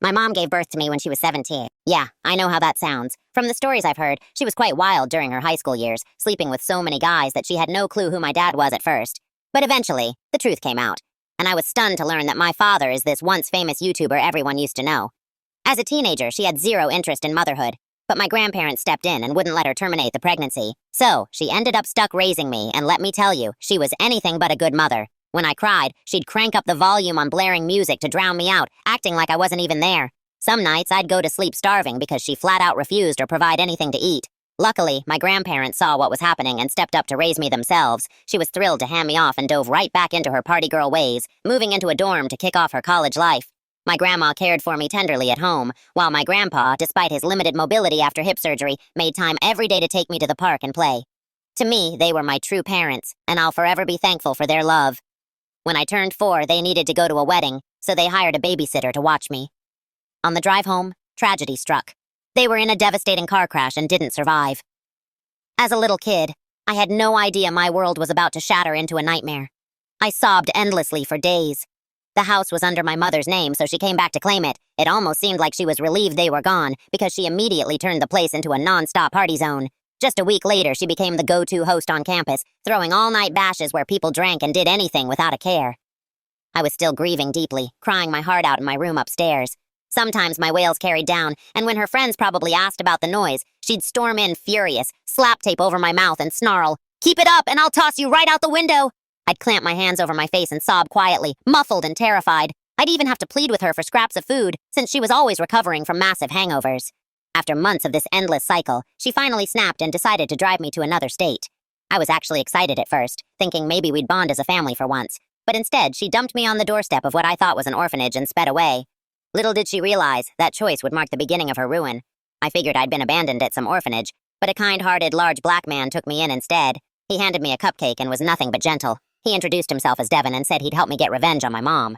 My mom gave birth to me when she was 17. Yeah, I know how that sounds. From the stories I've heard, she was quite wild during her high school years, sleeping with so many guys that she had no clue who my dad was at first. But eventually, the truth came out, and I was stunned to learn that my father is this once famous YouTuber everyone used to know. As a teenager, she had zero interest in motherhood, but my grandparents stepped in and wouldn't let her terminate the pregnancy. So, she ended up stuck raising me, and let me tell you, she was anything but a good mother. When I cried, she'd crank up the volume on blaring music to drown me out, acting like I wasn't even there. Some nights, I'd go to sleep starving because she flat out refused or provide anything to eat. Luckily, my grandparents saw what was happening and stepped up to raise me themselves. She was thrilled to hand me off and dove right back into her party girl ways, moving into a dorm to kick off her college life. My grandma cared for me tenderly at home, while my grandpa, despite his limited mobility after hip surgery, made time every day to take me to the park and play. To me, they were my true parents, and I'll forever be thankful for their love. When I turned 4, they needed to go to a wedding, so they hired a babysitter to watch me. On the drive home, tragedy struck. They were in a devastating car crash and didn't survive. As a little kid, I had no idea my world was about to shatter into a nightmare. I sobbed endlessly for days. The house was under my mother's name, so she came back to claim it. It almost seemed like she was relieved they were gone, because she immediately turned the place into a non-stop party zone. Just a week later, she became the go-to host on campus, throwing all-night bashes where people drank and did anything without a care. I was still grieving deeply, crying my heart out in my room upstairs. Sometimes my wails carried down, and when her friends probably asked about the noise, she'd storm in furious, slap tape over my mouth and snarl, "Keep it up and I'll toss you right out the window!" I'd clamp my hands over my face and sob quietly, muffled and terrified. I'd even have to plead with her for scraps of food, since she was always recovering from massive hangovers. After months of this endless cycle, she finally snapped and decided to drive me to another state. I was actually excited at first, thinking maybe we'd bond as a family for once. But instead, she dumped me on the doorstep of what I thought was an orphanage and sped away. Little did she realize that choice would mark the beginning of her ruin. I figured I'd been abandoned at some orphanage, but a kind-hearted large black man took me in instead. He handed me a cupcake and was nothing but gentle. He introduced himself as Devin and said he'd help me get revenge on my mom.